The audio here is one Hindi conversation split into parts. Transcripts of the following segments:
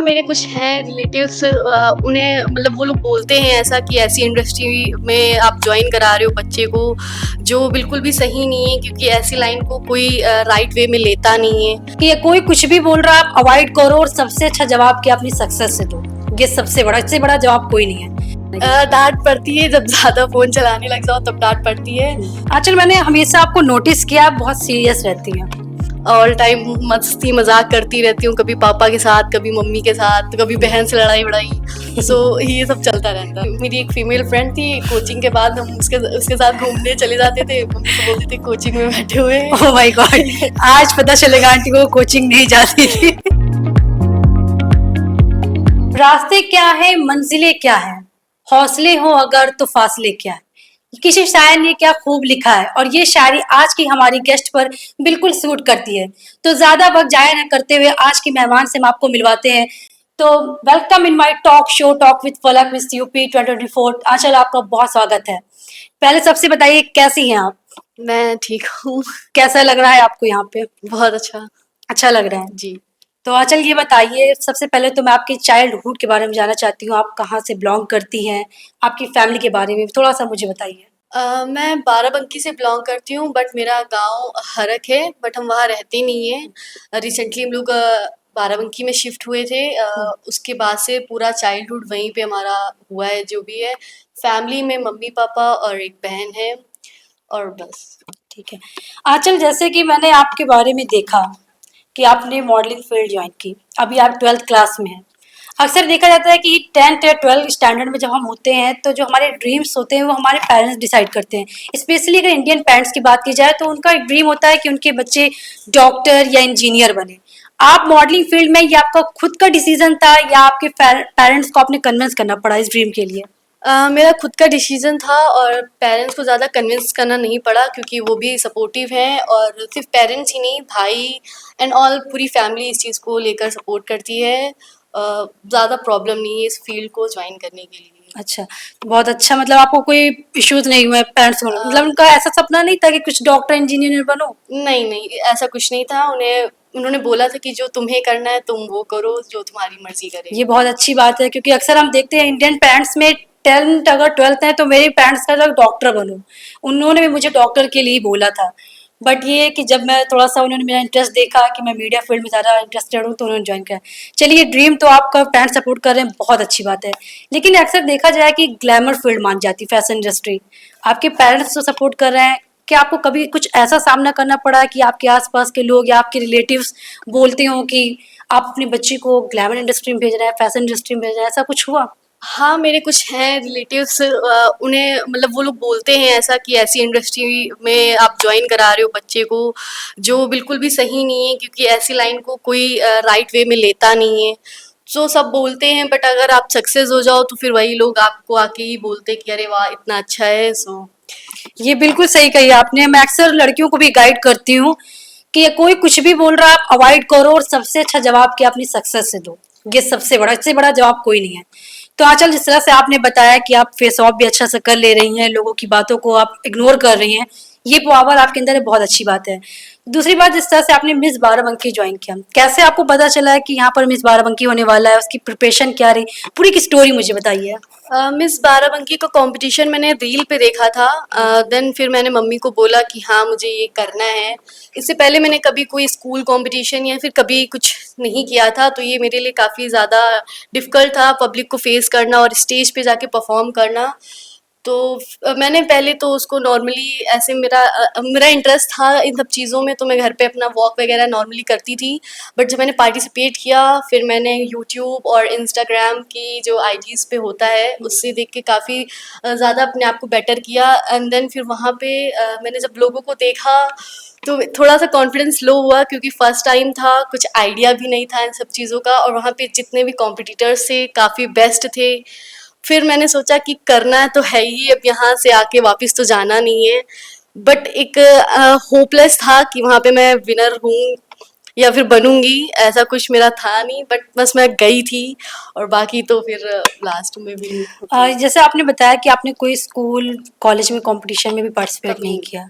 मेरे कुछ हैं रिलेटिव्स, उन्हें मतलब वो लोग बोलते हैं ऐसा कि ऐसी इंडस्ट्री में आप जॉइन करा रहे हो बच्चे को, जो बिल्कुल भी सही नहीं है, क्योंकि ऐसी लाइन को कोई राइट वे में लेता नहीं है। कि ये कोई कुछ भी बोल रहा है आप अवॉइड करो और सबसे अच्छा जवाब क्या अपनी सक्सेस से दो। ये सबसे बड़ा, इससे बड़ा जवाब कोई नहीं है। डांट पड़ती है, जब ज्यादा फोन चलाने लग जाओ तब डांट पड़ती है। आंचल, मैंने हमेशा आपको नोटिस किया आप बहुत सीरियस रहती हैं। ऑल टाइम मस्ती मजाक करती रहती हूँ, कभी पापा के साथ, कभी मम्मी के साथ, कभी बहन से लड़ाई वड़ाई। सो ये सब चलता रहता है। मेरी एक फीमेल फ्रेंड थी, कोचिंग के बाद हम उसके साथ घूमने चले जाते थे। मम्मी से बोलते थे कोचिंग में बैठे हुए हैं। ओह माय गॉड, आज पता चलेगा आंटी को कोचिंग नहीं जाती थी। रास्ते क्या है, मंजिलें क्या है, हौसले हो अगर तो फासले क्या है। किसी शायर ने क्या खूब लिखा है और ये शायरी आज की हमारी गेस्ट पर बिल्कुल सूट करती है। तो ज्यादा वक्त जाया न करते हुए आज की मेहमान से हम आपको मिलवाते हैं। तो welcome in my talk show talk with फलक विद यूपी 2024। आंचल, आपका बहुत स्वागत है। पहले सबसे बताइए कैसी हैं आप? मैं ठीक हूँ। कैसा लग रहा है आपको यहाँ पे? बहुत अच्छा। अच्छा लग रहा है जी। तो आंचल, ये बताइए सबसे पहले तो मैं आपके चाइल्डहुड के बारे में जानना चाहती हूँ। आप कहाँ से बिलोंग करती हैं, आपकी फैमिली के बारे में थोड़ा सा मुझे बताइए। मैं बाराबंकी से बिलोंग करती हूँ, बट मेरा गांव हरख है, बट हम वहाँ रहते नहीं हैं। रिसेंटली हम लोग बाराबंकी में शिफ्ट हुए थे। उसके बाद से पूरा चाइल्डहुड वहीं पे हमारा हुआ है। जो भी है, फैमिली में मम्मी पापा और एक बहन है, और बस। ठीक है आंचल, जैसे कि मैंने आपके बारे में देखा कि आपने मॉडलिंग फील्ड ज्वाइन की, अभी आप 12th क्लास में हैं। अक्सर देखा जाता है कि 10th या 12th स्टैंडर्ड में जब हम होते हैं तो जो हमारे ड्रीम्स होते हैं वो हमारे पेरेंट्स डिसाइड करते हैं। स्पेशली अगर इंडियन पेरेंट्स की बात की जाए तो उनका एक ड्रीम होता है कि उनके बच्चे डॉक्टर या इंजीनियर बने। आप मॉडलिंग फील्ड में, ये आपका खुद का डिसीजन था या आपके पेरेंट्स को आपने कन्विंस करना पड़ा इस ड्रीम के लिए? मेरा खुद का डिसीजन था, और पेरेंट्स को ज़्यादा कन्विंस करना नहीं पड़ा, क्योंकि वो भी सपोर्टिव हैं। और सिर्फ पेरेंट्स ही नहीं, भाई एंड ऑल पूरी फैमिली इस चीज़ को लेकर सपोर्ट करती है। ज़्यादा प्रॉब्लम नहीं है इस फील्ड को ज्वाइन करने के लिए। अच्छा, बहुत अच्छा। मतलब आपको कोई इश्यूज नहीं हुए पेरेंट्स को? मतलब उनका ऐसा सपना नहीं था कि कुछ डॉक्टर इंजीनियर बनो? नहीं नहीं, ऐसा कुछ नहीं था। उन्होंने बोला था कि जो तुम्हें करना है तुम वो करो, जो तुम्हारी मर्जी करे। ये बहुत अच्छी बात है, क्योंकि अक्सर हम देखते हैं इंडियन पेरेंट्स में 10th अगर 12th है तो मेरे पेरेंट्स का था डॉक्टर बनो। उन्होंने भी मुझे डॉक्टर के लिए ही बोला था। बट ये है कि जब मैं थोड़ा सा, उन्होंने मेरा इंटरेस्ट देखा कि मैं मीडिया फील्ड में ज़्यादा इंटरेस्टेड हूँ, तो उन्होंने ज्वाइन किया। चलिए, ड्रीम तो आपका पेरेंट्स सपोर्ट कर रहे हैं, बहुत अच्छी बात है। लेकिन अक्सर देखा जाए कि ग्लैमर फील्ड मान जाती है फैशन इंडस्ट्री। आपके पेरेंट्स तो सपोर्ट कर रहे हैं, क्या आपको कभी कुछ ऐसा सामना करना पड़ा कि आपके आसपास के लोग या आपके रिलेटिव्स बोलते हो कि आप अपने बच्चे को ग्लैमर इंडस्ट्री में भेज रहे हैं, फैशन इंडस्ट्री में भेज रहे हैं, ऐसा कुछ हुआ? हाँ, मेरे कुछ हैं रिलेटिव्स, उन्हें मतलब वो लोग बोलते हैं ऐसा कि ऐसी इंडस्ट्री में आप जॉइन करा रहे हो बच्चे को, जो बिल्कुल भी सही नहीं है, क्योंकि ऐसी लाइन को कोई राइट वे में लेता नहीं है। तो सब बोलते हैं, बट अगर आप सक्सेस हो जाओ तो फिर वही लोग आपको आके ही बोलते हैं कि अरे वाह इतना अच्छा है। सो ये बिल्कुल सही कही आपने। मैं अक्सर लड़कियों को भी गाइड करती हूँ कि ये कोई कुछ भी बोल रहा है आप अवॉइड करो और सबसे अच्छा जवाब क्या अपनी सक्सेस से दो। ये सबसे बड़ा, इससे बड़ा जवाब कोई नहीं है। तो आंचल, जिस तरह से आपने बताया कि आप फेस ऑफ भी अच्छा से कर ले रही हैं, लोगों की बातों को आप इग्नोर कर रही हैं, ये पावर आपके अंदर है, बहुत अच्छी बात है। दूसरी बात, जिस तरह से आपने मिस बाराबंकी ज्वाइन किया, कैसे आपको पता चला है कि यहाँ पर मिस बाराबंकी होने वाला है? उसकी प्रिपरेशन क्या रही, पूरी की स्टोरी मुझे बताइए। मिस बाराबंकी का कंपटीशन मैंने रील पे देखा था। देन फिर मैंने मम्मी को बोला कि हाँ मुझे ये करना है। इससे पहले मैंने कभी कोई स्कूल कंपटीशन या फिर कभी कुछ नहीं किया था, तो ये मेरे लिए काफ़ी ज़्यादा डिफ़िकल्ट था, पब्लिक को फेस करना और स्टेज पे जाके परफॉर्म करना। तो मैंने पहले तो उसको नॉर्मली ऐसे, मेरा इंटरेस्ट था इन सब चीज़ों में, तो मैं घर पे अपना वॉक वगैरह नॉर्मली करती थी। बट जब मैंने पार्टिसिपेट किया, फिर मैंने यूट्यूब और इंस्टाग्राम की जो आईजीज़ पे होता है उससे देख के काफ़ी ज़्यादा अपने आप को बेटर किया। एंड देन फिर वहाँ पे मैंने जब लोगों को देखा तो थोड़ा सा कॉन्फिडेंस लो हुआ, क्योंकि फर्स्ट टाइम था, कुछ आइडिया भी नहीं था इन सब चीज़ों का, और वहाँ पे जितने भी कॉम्पिटिटर्स थे काफ़ी बेस्ट थे। फिर मैंने सोचा कि करना तो है ही, अब यहाँ से आके वापस तो जाना नहीं है। बट एक होपलेस था कि वहाँ पे मैं विनर हूँ या फिर बनूंगी, ऐसा कुछ मेरा था नहीं, बट बस मैं गई थी, और बाकी तो फिर लास्ट में भी जैसे आपने बताया कि आपने कोई स्कूल कॉलेज में कंपटीशन में भी पार्टिसिपेट कभी नहीं नहीं। किया,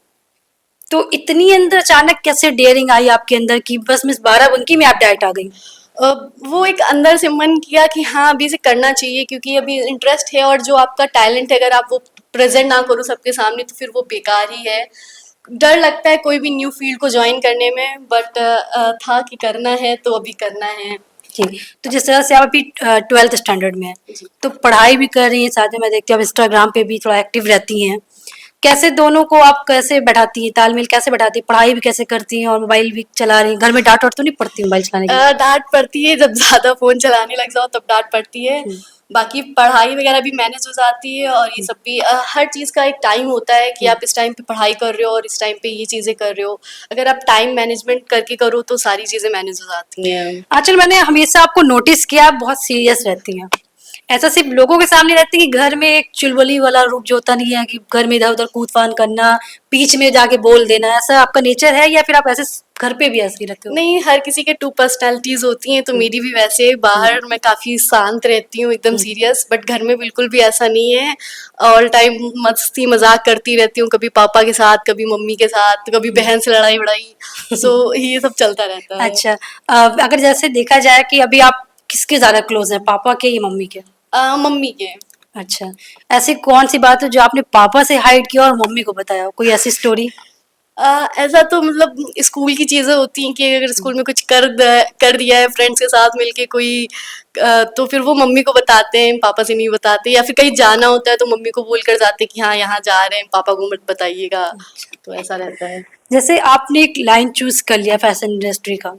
तो इतनी अंदर अचानक कैसे डेयरिंग आई आपके अंदर कि बस मिस बाराबंकी में आप डायरेक्ट आ गई? अ, वो एक अंदर से मन किया कि हाँ अभी इसे करना चाहिए, क्योंकि अभी इंटरेस्ट है और जो आपका टैलेंट है अगर आप वो प्रेजेंट ना करो सबके सामने तो फिर वो बेकार ही है। डर लगता है कोई भी न्यू फील्ड को ज्वाइन करने में, बट था कि करना है तो अभी करना है। जी, तो जिस तरह से आप अभी 12th स्टैंडर्ड में हैं, जी। तो पढ़ाई भी कर रही हैं, साथ में मैं देखती हूँ आप इंस्टाग्राम पे भी थोड़ा एक्टिव रहती हैं। कैसे दोनों को आप कैसे बैठाती हैं, तालमेल कैसे बैठाती हैं? पढ़ाई भी कैसे करती हैं और मोबाइल भी चला रही हैं? घर में डाँट-वाट तो नहीं पड़ती मोबाइल चलाने के लिए? डाँट पड़ती है जब ज़्यादा फ़ोन चलाने लग जाओ तब डाँट पड़ती है। हुँ, बाकी पढ़ाई वगैरह भी मैनेज हो जाती है और ये हुँ, सब भी हर चीज़ का एक टाइम होता है कि हुँ। आप इस टाइम पे पढ़ाई कर रहे हो और इस टाइम पे ये चीज़ें कर रहे हो। अगर आप टाइम मैनेजमेंट करके करो तो सारी चीज़ें मैनेज हो जाती हैं। आजकल मैंने हमेशा आपको नोटिस किया आप बहुत सीरियस रहती हैं। ऐसा सिर्फ लोगों के सामने रहती है कि घर में एक चुलबुली वाला रूप जो होता नहीं है कि घर में इधर-उधर कूद-फान करना, बीच में जाके बोल देना, ऐसा आपका नेचर है या फिर आप ऐसे घर पे भी ऐसे ही रहते हो? नहीं, हर किसी के 2 पर्सनैलिटीज़ होती हैं, तो हुँ, मेरी भी वैसे हुँ, बाहर मैं काफ़ी शांत रहती हूँ, एकदम हुँ, सीरियस, बट घर में बिल्कुल भी ऐसा नहीं है। ऑल टाइम मस्ती-मज़ाक करती रहती हूँ, कभी पापा के साथ, कभी मम्मी के साथ, कभी हुँ। बहन से लड़ाई-वड़ाई, सो ये सब चलता रहता है। अच्छा अगर जैसे देखा जाए कि अभी आप किसके ज़्यादा क्लोज़ हैं, पापा के या मम्मी के? मम्मी के। अच्छा, ऐसी कौन-सी बात है जो आपने पापा से हाइड किया और मम्मी को बताया? कोई ऐसी स्टोरी? ऐसा तो मतलब स्कूल की चीज़ें होती हैं कि अगर स्कूल में कुछ कर दिया है फ्रेंड्स के साथ मिलके कोई तो फिर वो मम्मी को बताते हैं, पापा से नहीं बताते, या फिर कहीं जाना होता है तो मम्मी को बोल कर जाते हैं कि हाँ यहाँ जा रहे हैं, पापा को मत बताइएगा। तो ऐसा रहता है। जैसे आपने एक लाइन चूज़ कर लिया फैशन इंडस्ट्री का,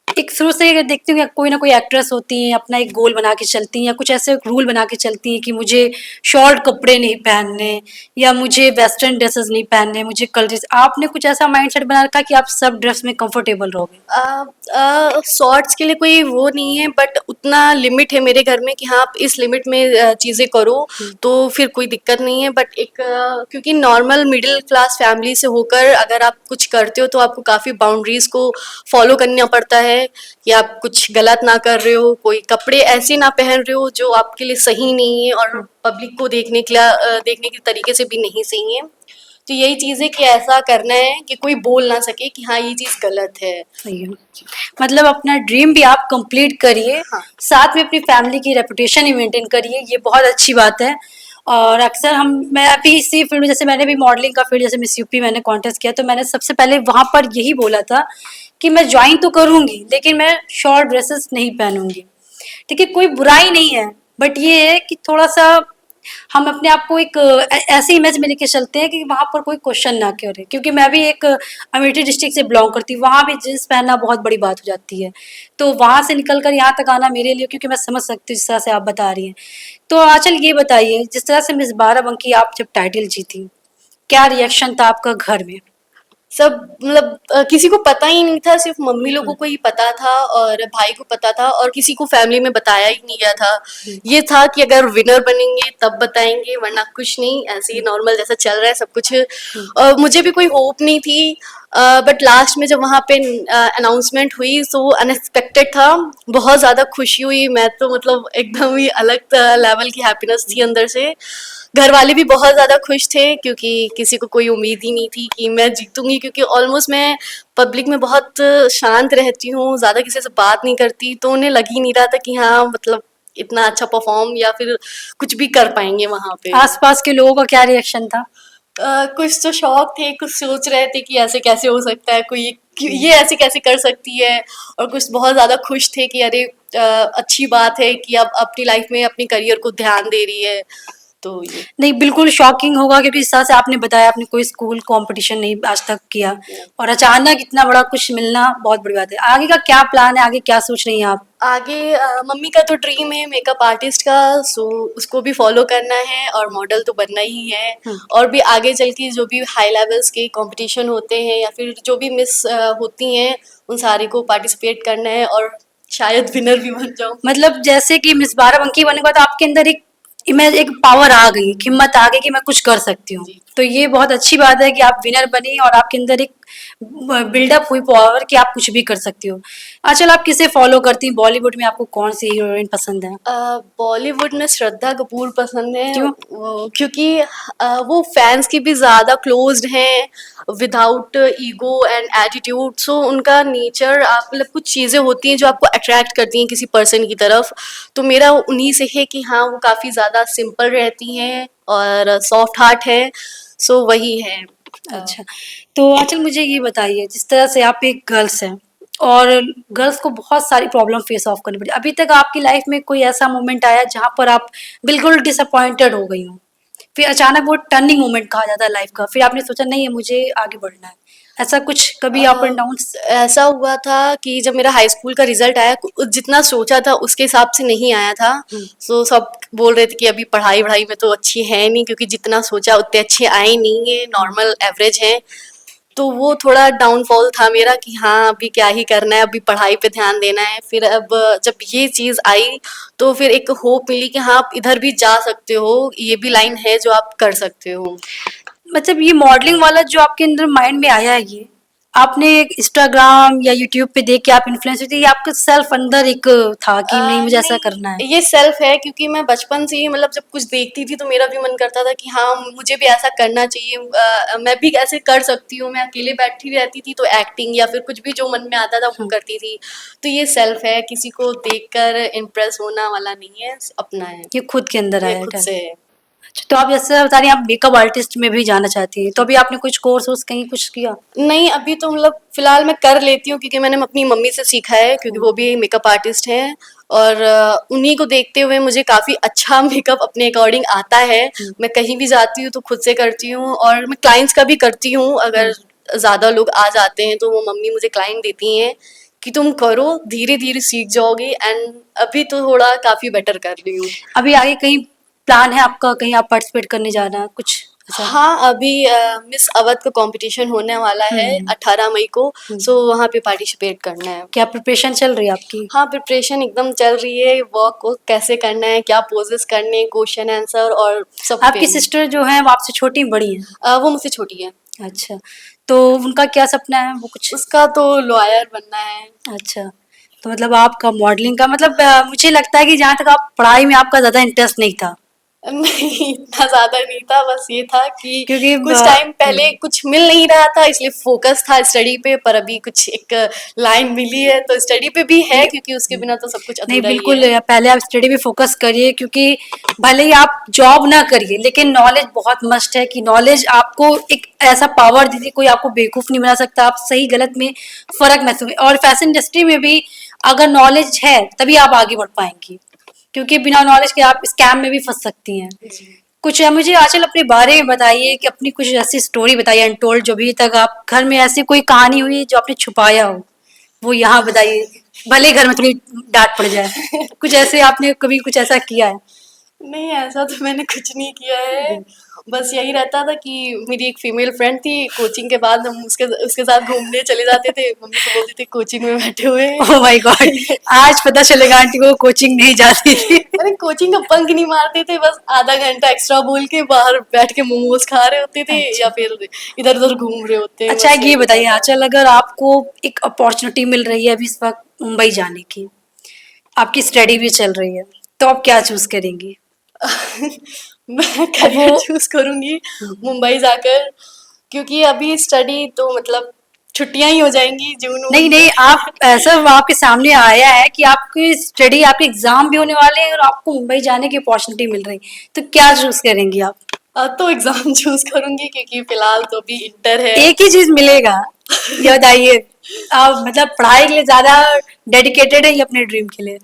एक शुरू से अगर देखती हूँ कोई ना कोई एक्ट्रेस होती हैं अपना एक गोल बना के चलती हैं या कुछ ऐसे रूल बना के चलती हैं कि मुझे शॉर्ट कपड़े नहीं पहनने या मुझे वेस्टर्न ड्रेसेस नहीं पहनने मुझे कलर्स आपने कुछ ऐसा माइंडसेट बना रखा कि आप सब ड्रेस में कंफर्टेबल रहोगे। शॉर्ट्स के लिए कोई वो नहीं है, बट उतना लिमिट है मेरे घर में कि हाँ आप इस लिमिट में चीज़ें करो हम्म, तो फिर कोई दिक्कत नहीं है। बट एक क्योंकि नॉर्मल मिडिल क्लास फैमिली से होकर अगर आप कुछ करते हो तो आपको काफ़ी बाउंड्रीज को फॉलो करना पड़ता है कि आप कुछ गलत ना कर रहे हो, कोई कपड़े ऐसे ना पहन रहे हो जो आपके लिए सही नहीं है और हम्म, पब्लिक को देखने के तरीके से भी नहीं सही है। तो यही चीज़ है कि ऐसा करना है कि कोई बोल ना सके कि हाँ ये चीज़ गलत है। सही है। मतलब अपना ड्रीम भी आप कंप्लीट करिए हाँ। साथ में अपनी फैमिली की रेपुटेशन ही मेंटेन करिए ये बहुत अच्छी बात है। और अक्सर हम मैं अभी इसी फील्ड में जैसे मैंने भी मॉडलिंग का फील्ड जैसे मिस यूपी मैंने कॉन्टेस्ट किया तो मैंने सबसे पहले वहाँ पर यही बोला था कि मैं ज्वाइन तो करूँगी लेकिन मैं शॉर्ट ड्रेसेस नहीं पहनूंगी। ठीक है कोई बुराई नहीं है बट ये है कि थोड़ा सा हम अपने आप को एक ऐसे इमेज में लेके चलते हैं कि वहाँ पर कोई क्वेश्चन ना करे क्योंकि मैं भी एक अमेठी डिस्ट्रिक्ट से बिलोंग करती हूँ वहाँ भी जींस पहनना बहुत बड़ी बात हो जाती है तो वहाँ से निकल कर यहाँ तक आना मेरे लिए क्योंकि मैं समझ सकती हूँ जिस तरह से आप बता रही हैं तो आंचल ये बताइए जिस तरह से मिस बाराबंकी आप जब टाइटल जीती क्या रिएक्शन था आपका घर में। सब मतलब किसी को पता ही नहीं था, सिर्फ मम्मी लोगों को ही पता था और भाई को पता था और किसी को फैमिली में बताया ही नहीं गया था। ये था कि अगर विनर बनेंगे तब बताएंगे वरना कुछ नहीं, ऐसे ही नॉर्मल जैसा चल रहा है सब कुछ। मुझे भी कोई होप नहीं थी, बट लास्ट में जब वहाँ पे अनाउंसमेंट हुई तो अनएक्सपेक्टेड था, बहुत ज़्यादा खुशी हुई। मैं तो मतलब एकदम ही अलग लेवल की हैप्पीनेस थी अंदर से। घर वाले भी बहुत ज़्यादा खुश थे क्योंकि किसी को कोई उम्मीद ही नहीं थी कि मैं जीतूंगी, क्योंकि ऑलमोस्ट मैं पब्लिक में बहुत शांत रहती हूँ, ज़्यादा किसी से बात नहीं करती, तो उन्हें लग ही नहीं रहा था कि हाँ मतलब इतना अच्छा परफॉर्म या फिर कुछ भी कर पाएंगे वहाँ पे। आसपास के लोगों का क्या रिएक्शन था। कुछ तो शौक थे, कुछ सोच रहे थे कि ऐसे कैसे हो सकता है, कोई ये ऐसे कैसे कर सकती है, और कुछ बहुत ज़्यादा खुश थे कि अरे अच्छी बात है कि अब अपनी लाइफ में अपने करियर को ध्यान दे रही है। तो ये नहीं बिल्कुल शॉकिंग होगा क्योंकि इस तरह से आपने बताया आपने कोई स्कूल कंपटीशन नहीं आज तक किया और अचानक इतना बड़ा कुछ मिलना बहुत बड़ी बात है। आगे का क्या प्लान है आगे क्या सोच रही हैं आप। आगे मम्मी का तो ड्रीम है मेकअप आर्टिस्ट का, सो उसको भी फॉलो करना है और मॉडल तो बनना ही है। हम्म, और भी आगे चल के जो भी हाई लेवल्स के कंपटीशन होते हैं या फिर जो भी मिस होती हैं उन सारे को पार्टिसिपेट करना है और शायद विनर भी बन जाऊं। मतलब जैसे कि मिस बाराबंकी बनने के बाद आपके अंदर एक इमेज एक पावर आ गई हिम्मत आ गई कि मैं कुछ कर सकती हूँ। जी। तो ये बहुत अच्छी बात है कि आप विनर बनी और आपके अंदर एक बिल्डअप हुई पावर कि आप कुछ भी कर सकती हो। आजकल आप किसे फॉलो करती हैं? बॉलीवुड में आपको कौन सी हीरोइन पसंद है? बॉलीवुड में श्रद्धा कपूर पसंद है, क्यों? क्योंकि वो फैंस की भी ज़्यादा क्लोज्ड हैं, विदाउट ईगो एंड एटीट्यूड। सो उनका नेचर, आप मतलब कुछ चीज़ें होती हैं जो आपको अट्रैक्ट करती हैं किसी पर्सन की तरफ। तो मेरा उन्हीं से है कि हाँ, वो काफ़ी ज़्यादा सिंपल रहती हैं और सॉफ्ट हार्ट है। सो वही है। अच्छा, तो आंचल मुझे ये बताइए, जिस तरह से आप एक गर्ल्स हैं और गर्ल्स को बहुत सारी प्रॉब्लम फेस ऑफ करनी पड़ी, अभी तक आपकी लाइफ में कोई ऐसा मोमेंट आया जहाँ पर आप बिल्कुल डिसअपॉइंटेड हो गई हो? फिर अचानक वो टर्निंग मोमेंट कहा जाता है लाइफ का, फिर आपने सोचा नहीं है मुझे आगे बढ़ना है। ऐसा कुछ कभी अप एंड डाउन्स? ऐसा हुआ था कि जब मेरा हाई स्कूल का रिजल्ट आया, जितना सोचा था उसके हिसाब से नहीं आया था। हुँ। सो सब बोल रहे थे कि अभी पढ़ाई वढ़ाई में तो अच्छी है नहीं, क्योंकि जितना सोचा उतने अच्छे आए नहीं है, नॉर्मल एवरेज हैं। तो वो थोड़ा डाउनफॉल था मेरा कि हाँ, अभी क्या ही करना है, अभी पढ़ाई पे ध्यान देना है। फिर अब जब ये चीज़ आई तो फिर एक होप मिली कि हाँ, आप इधर भी जा सकते हो, ये भी लाइन है जो आप कर सकते हो। मतलब ये मॉडलिंग वाला जो आपके अंदर माइंड में आया है, ये आपने एक इंस्टाग्राम या यूट्यूब पे देख के आप इन्फ्लुएंस हुई थी, या आपके सेल्फ अंदर एक था कि नहीं मुझे ऐसा करना है? नहीं, ये सेल्फ है, क्योंकि मैं बचपन से ही मतलब जब कुछ देखती थी तो मेरा भी मन करता था कि हाँ, मुझे भी ऐसा करना चाहिए। मैं भी ऐसे कर सकती हूँ। मैं अकेले बैठी रहती थी तो एक्टिंग या फिर कुछ भी जो मन में आता था वो हुँ। करती थी। तो ये सेल्फ है, किसी को देखकर इम्प्रेस होना वाला नहीं है, अपना है। ये खुद के अंदर ये आया है खुद टैलेंट। से है। अच्छा, तो आप जैसे बता रही हैं आप मेकअप आर्टिस्ट में भी जाना चाहती हैं, तो अभी आपने कुछ कोर्स वोर्स कहीं कुछ किया? नहीं, अभी तो मतलब फ़िलहाल मैं कर लेती हूँ, क्योंकि मैंने अपनी मम्मी से सीखा है, क्योंकि हुँ। वो भी मेकअप आर्टिस्ट हैं। और उन्हीं को देखते हुए मुझे काफ़ी अच्छा मेकअप अपने अकॉर्डिंग आता है। हुँ। मैं कहीं भी जाती हूँ तो खुद से करती हूँ, और मैं क्लाइंट्स का भी करती हूँ। हुँ। अगर ज़्यादा लोग आ जाते हैं तो वो मम्मी मुझे क्लाइंट देती हैं कि तुम करो, धीरे-धीरे सीख जाओगी। एंड अभी तो थोड़ा काफ़ी बेटर कर रही हूँ। अभी आगे कहीं प्लान है आपका, कहीं आप पार्टिसिपेट करने जाना कुछ ऐसा? हाँ, अभी मिस अवध का कॉम्पिटिशन होने वाला है हुँ। 18 मई को। हुँ। सो वहाँ पे पार्टिसिपेट करना है। क्या प्रिपरेशन चल रही है आपकी? हाँ, प्रिपरेशन एकदम चल रही है, वर्क को कैसे करना है, क्या पोजेस करने हैं, क्वेश्चन आंसर और सब पे। आपकी सिस्टर जो हैं वो आपसे छोटी हैं, बड़ी हैं? वो मुझसे छोटी है। अच्छा, तो उनका क्या सपना है? वो कुछ उसका तो लॉयर बनना है। अच्छा, तो मतलब आपका मॉडलिंग का मतलब मुझे लगता है कि जहाँ तक आप पढ़ाई में आपका ज़्यादा इंटरेस्ट नहीं था। नहीं, इतना ज़्यादा नहीं था, बस ये था कि क्योंकि कुछ टाइम पहले कुछ मिल नहीं रहा था, इसलिए फ़ोकस था स्टडी पे। पर अभी कुछ एक लाइन मिली है तो स्टडी पे भी है, क्योंकि उसके बिना तो सब कुछ नहीं, अधूरा ही बिल्कुल है। पहले आप स्टडी पे फ़ोकस करिए, क्योंकि भले ही आप जॉब ना करिए, लेकिन नॉलेज बहुत मस्ट है कि नॉलेज आपको एक ऐसा पावर देती है, कोई आपको बेवकूफ़ नहीं बना सकता, आप सही गलत में फ़र्क महसूस। और फैशन इंडस्ट्री में भी अगर नॉलेज है, तभी आप आगे बढ़ पाएँगी, क्योंकि बिना नॉलेज के आप स्कैम में भी फँस सकती हैं। जी। कुछ मुझे आंचल अपने बारे में बताइए कि अपनी कुछ ऐसी स्टोरी बताइए अनटोल्ड, जो अभी तक आप घर में ऐसी कोई कहानी हुई जो आपने छुपाया हो, वो यहाँ बताइए। भले ही घर में थोड़ी डांट पड़ जाए, कुछ ऐसे आपने कभी कुछ ऐसा किया है? नहीं, ऐसा तो मैंने कुछ नहीं किया है। बस यही रहता था कि मेरी एक फीमेल फ्रेंड थी, कोचिंग के बाद हम उसके उसके साथ घूमने चले जाते थे। मम्मी को बोलते थे कोचिंग में बैठे हुए हैं। Oh my God! आज पता चलेगा आंटी को कोचिंग नहीं जाती थी। अरे कोचिंग का बंक नहीं मारते थे, बस आधा घंटा एक्स्ट्रा बोल के बाहर बैठ के मोमोज खा रहे होते थे, अच्छा। या फिर इधर-उधर घूम रहे होते हैं, अच्छा, बस एक ये यही बताइए होता था। आंचल, अगर आपको एक अपॉर्चुनिटी मिल रही है अभी इस वक़्त मुंबई जाने की, आपकी स्टडी भी चल रही है, तो आप क्या चूज़ करेंगी? मैं वो करियर चूज़ करूँगी हुँ। मुंबई जाकर, क्योंकि अभी स्टडी तो मतलब छुट्टियाँ ही हो जाएँगी नहीं, जून-वून में। नहीं, आप ऐसा आपके सामने आया है कि आपकी स्टडी, आपके एग्ज़ाम भी होने वाले हैं और आपको मुंबई जाने की अपॉर्च्युनिटी मिल रही है, तो क्या चूज़ करेंगी आप? तो एग्ज़ाम चूज़ करूँगी, क्योंकि फ़िलहाल तो अभी इंटर है। एक ही चीज़ मिलेगा, ये बताइए। आप मतलब पढ़ाई के लिए ज़्यादा डेडिकेटेड हैं या अपने ड्रीम के लिए?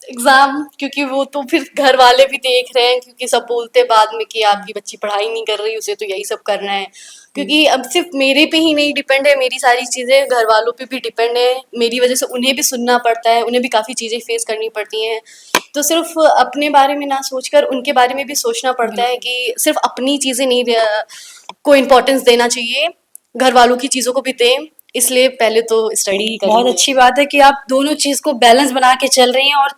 एग्ज़ाम, क्योंकि वो तो फिर घर वाले भी देख रहे हैं, क्योंकि सब बोलते हैं बाद में कि आपकी बच्ची पढ़ाई नहीं कर रही, उसे तो यही सब करना है। हुँ। क्योंकि अब सिर्फ मेरे पे ही नहीं डिपेंड है, मेरी सारी चीज़ें घर वालों पे भी डिपेंड है। मेरी वजह से उन्हें भी सुनना पड़ता है, उन्हें भी काफ़ी चीज़ें फेस करनी पड़ती हैं। तो सिर्फ अपने बारे में ना सोचकर उनके बारे में भी सोचना पड़ता है, बिल्कुल। कि सिर्फ अपनी चीज़ें नहीं को इम्पोर्टेंस देना चाहिए, घर वालों की चीज़ों को भी दें। इसलिए पहले तो स्टडी ही बहुत करेंगे। अच्छी बात है कि आप दोनों चीज को बैलेंस बना के चल रही हैं, और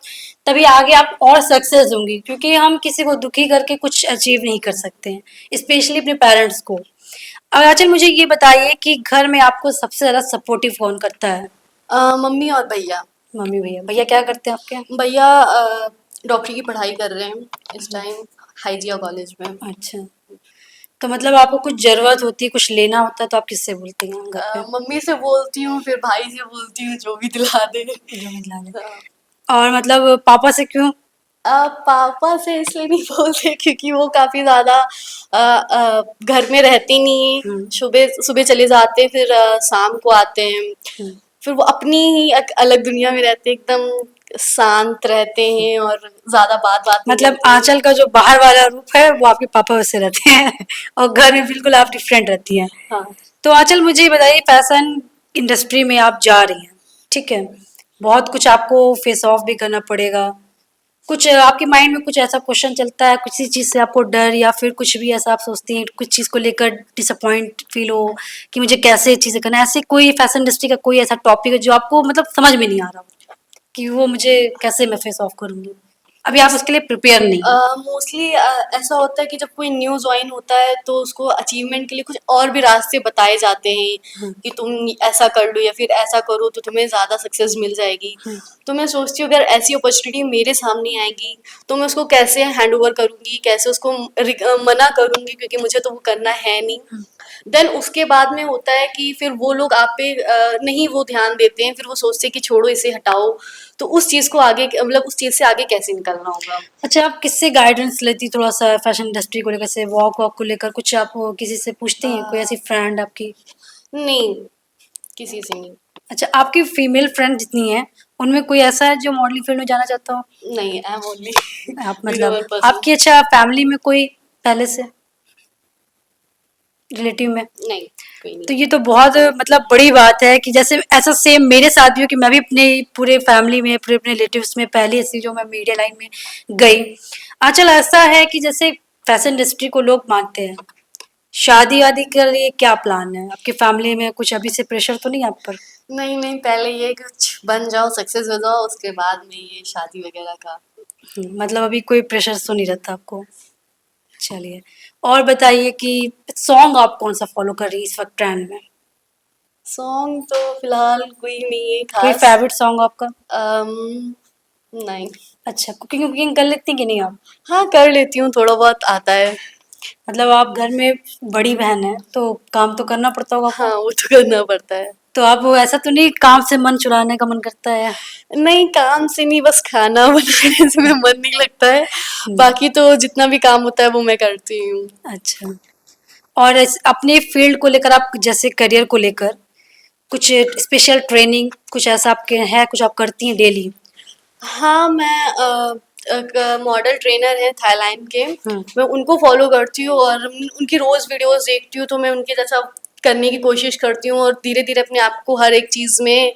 तभी आगे आप और सक्सेस होंगी, क्योंकि हम किसी को दुखी करके कुछ अचीव नहीं कर सकते हैं, स्पेशली अपने पेरेंट्स को। अब आचल मुझे ये बताइए कि घर में आपको सबसे ज्यादा सपोर्टिव कौन करता है? मम्मी और भैया। मम्मी भैया। भैया क्या करते हैं आपके? भैया डॉक्टरी की पढ़ाई कर रहे हैं इस टाइम हाइजिया कॉलेज में। अच्छा, तो मतलब आपको कुछ जरूरत होती है, कुछ लेना होता है, तो आप किससे बोलती हैं घर पे? मम्मी से बोलती हूँ, फिर भाई से बोलती हूँ जो भी दिला दे। जो मिला ले। हाँ। और मतलब पापा से क्यों? पापा से इसलिए नहीं बोलते क्योंकि वो काफी ज्यादा घर में रहते नहीं हैं। हम्म। सुबह सुबह चले जाते हैं, फिर शाम को आते हैं। हम्म। फिर वो अपनी ही एक अलग दुनिया में रहते हैं, एकदम शांत रहते हैं और ज्यादा बात बात नहीं मतलब करते हैं। आंचल का जो बाहर वाला रूप है वो आपके पापा वैसे रहते हैं और घर में बिल्कुल आप डिफरेंट रहती हैं। हाँ। तो आंचल मुझे ये बताइए, फैशन इंडस्ट्री में आप जा रही हैं, ठीक है, बहुत कुछ आपको फेस ऑफ भी करना पड़ेगा। कुछ आपके माइंड में कुछ ऐसा क्वेश्चन चलता है, किसी चीज़ से आपको डर, या फिर कुछ भी ऐसा आप सोचती हैं कुछ चीज़ को लेकर डिसअपॉइंट फील हो कि मुझे कैसे चीज़ें करना है? ऐसे कोई फैशन इंडस्ट्री का कोई ऐसा टॉपिक है जो आपको मतलब समझ में नहीं आ रहा हो कि वो मुझे कैसे मैं फेस ऑफ करूंगी? अभी आप उसके लिए प्रिपेयर नहीं है। मोस्टली ऐसा होता है कि जब कोई न्यू ज्वाइन होता है तो उसको अचीवमेंट के लिए कुछ और भी रास्ते बताए जाते हैं कि तुम ऐसा कर लो या फिर ऐसा करो तो तुम्हें ज़्यादा सक्सेस मिल जाएगी। तो मैं सोचती हूँ अगर ऐसी अपॉर्चुनिटी मेरे सामने आएगी तो मैं उसको कैसे हैंड ओवर करूँगी, कैसे उसको मना करूँगी, क्योंकि मुझे तो वो करना है नहीं। देन उसके बाद में होता है कि फिर वो लोग आप पे नहीं वो ध्यान देते हैं, फिर वो सोचते हैं कि छोड़ो इसे हटाओ। तो उस चीज़ को आगे मतलब उस चीज़ से आगे कैसे निकलना होगा। अच्छा, आप किससे गाइडेंस लेती थोड़ा सा फैशन इंडस्ट्री को लेकर, से वॉक वॉक को लेकर कुछ आप किसी से पूछती हैं, कोई ऐसी फ्रेंड आपकी? नहीं, किसी से नहीं। अच्छा, आपकी फीमेल फ्रेंड जितनी है उनमें कोई ऐसा है जो मॉडलिंग फील्ड में जाना चाहता हो? नहीं, आई एम ओनली आप बिलो मतलब 1%। आपकी अच्छा फैमिली में कोई पहले से रिलेटिव में? नहीं, कोई तो नहीं। ये तो बहुत मतलब बड़ी बात है कि जैसे ऐसा सेम मेरे साथ भी हो कि मैं भी अपने पूरे फैमिली में, पूरे अपने रिलेटिव्स में पहले ऐसी जो मैं मीडिया लाइन में गई। आजकल ऐसा है कि जैसे फैशन इंडस्ट्री को लोग मानते हैं, शादी वादी के लिए क्या प्लान है आपकी फैमिली में? कुछ अभी से प्रेशर तो नहीं आप पर? नहीं, नहीं, पहले ये कुछ बन जाओ, सक्सेस हो जाओ, उसके बाद में ये शादी वगैरह का। मतलब अभी कोई प्रेशर तो नहीं रहता आपको? चलिए, और बताइए कि सॉन्ग आप कौन सा फॉलो कर रही है इस वक्त ट्रेंड में? सॉन्ग तो फिलहाल कोई नहीं है कोई खास। फेवरेट सॉन्ग आपका? नहीं। अच्छा, कुकिंग कुकिंग कर लेती हैं कि नहीं आप? हाँ, कर लेती हूँ, थोड़ा बहुत आता है। मतलब आप घर में बड़ी बहन है तो काम तो करना पड़ता होगा हाँ, आपको। वो तो करना पड़ता है। तो आप वो ऐसा तो नहीं काम से मन चुराने का मन करता है? नहीं, काम से नहीं, बस खाना बनाने से मेरा मन नहीं लगता है। बाकी तो जितना भी काम होता है वो मैं करती हूँ। अच्छा, और अपने फील्ड को लेकर आप जैसे करियर को लेकर कुछ स्पेशल ट्रेनिंग कुछ ऐसा आपके है, कुछ आप करती हैं डेली? हाँ, मैं एक मॉडल ट्रेनर है थाईलैंड के, हम्म। मैं उनको फॉलो करती हूँ और उनकी रोज़ वीडियोस देखती हूँ, तो मैं उनके जैसा करने की कोशिश करती हूँ और धीरे-धीरे अपने आप को हर एक चीज़ में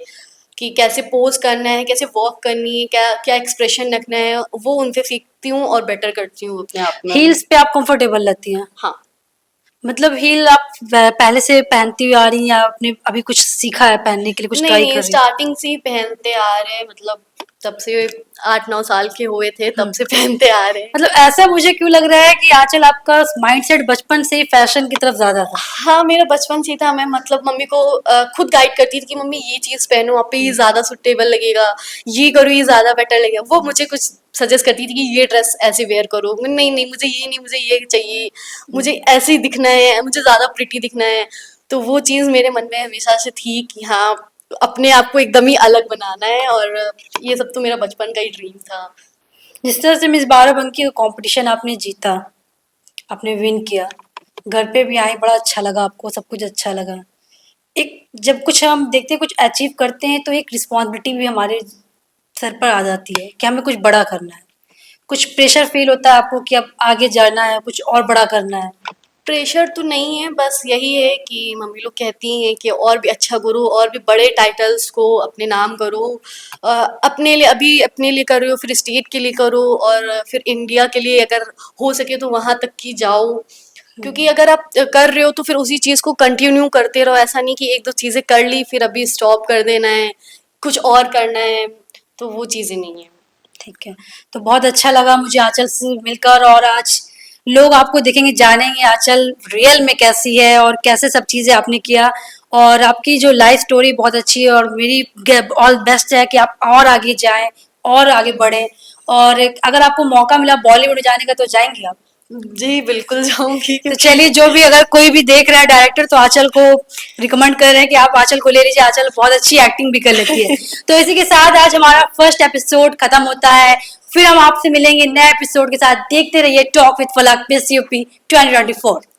कि कैसे पोज़ करना है, कैसे वॉक करनी है, क्या क्या एक्सप्रेशन रखना है, वो उनसे सीखती हूँ और बेटर करती हूँ अपने आप में। हील्स पे आप कंफर्टेबल रहती हैं? हाँ। मतलब हील आप पहले से पहनती हुई आ रही हैं या आपने अभी कुछ सीखा है पहनने के लिए, कुछ नहीं, ट्राई नहीं, कर रही हैं? स्टार्टिंग से ही पहनते आ रहे हैं, मतलब तब से 8-9 साल के हुए थे तब हम्म। से पहनते आ रहे हैं। मतलब ऐसा मुझे क्यों लग रहा है कि आजकल आपका माइंडसेट बचपन से ही फैशन की तरफ ज्यादा था? हाँ, मेरा बचपन से ही था, मैं मतलब मम्मी को खुद गाइड करती थी कि मम्मी ये चीज़ पहनो, आप पे ये ज़्यादा सूटेबल लगेगा, ये करो ये ज़्यादा बेटर लगेगा। वो मुझे कुछ सजेस्ट करती थी कि ये ड्रेस ऐसे वेयर करो, मैं नहीं, नहीं, मुझे ये नहीं, मुझे ये चाहिए, मुझे ऐसे ही दिखना है, मुझे ज़्यादा प्रिटी दिखना है। तो वो चीज़ मेरे मन में हमेशा से थी कि हाँ, अपने आप को एकदम ही अलग बनाना है और ये सब तो मेरा बचपन का ही ड्रीम था। जिस तरह से मिस बाराबंकी का कंपटीशन आपने जीता, आपने विन किया, घर पे भी आई, बड़ा अच्छा लगा आपको, सब कुछ अच्छा लगा। एक जब कुछ हम देखते हैं, कुछ अचीव करते हैं तो एक रिस्पॉन्सिबिलिटी भी हमारे सर पर आ जाती है कि हमें कुछ बड़ा करना है। कुछ प्रेशर फील होता है आपको कि अब आगे जाना है, कुछ और बड़ा करना है? प्रेशर तो नहीं है, बस यही है कि मम्मी लोग कहती हैं कि और भी अच्छा करो और भी बड़े टाइटल्स को अपने नाम करो। अपने लिए अभी अपने लिए कर रहे हो, फिर स्टेट के लिए करो और फिर इंडिया के लिए अगर हो सके तो वहाँ तक की जाओ। क्योंकि अगर आप कर रहे हो तो फिर उसी चीज को कंटिन्यू करते रहो, ऐसा नहीं कि एक दो चीजें कर ली फिर अभी स्टॉप कर देना है, कुछ और करना है, तो वो चीजें नहीं है। ठीक है। तो बहुत अच्छा लगा मुझे आंचल से मिलकर, और आज लोग आपको देखेंगे, जानेंगे आंचल रियल में कैसी है और कैसे सब चीज़ें आपने किया। और आपकी जो लाइफ स्टोरी बहुत अच्छी है, और मेरी ऑल बेस्ट है कि आप और आगे जाएं और आगे बढ़ें। और अगर आपको मौका मिला बॉलीवुड जाने का तो जाएंगे आप? जी बिल्कुल जाऊंगी, तो क्योंकि चलिए, जो भी अगर कोई भी देख रहा है डायरेक्टर, तो आंचल को रिकमेंड कर रहे हैं कि आप आंचल को ले लीजिए, आंचल बहुत अच्छी एक्टिंग भी कर लेती है। तो इसी के साथ आज हमारा फर्स्ट एपिसोड खत्म होता है। फिर हम आपसे मिलेंगे नए एपिसोड के साथ। देखते रहिए टॉक विद फलक मिस यूपी 2024।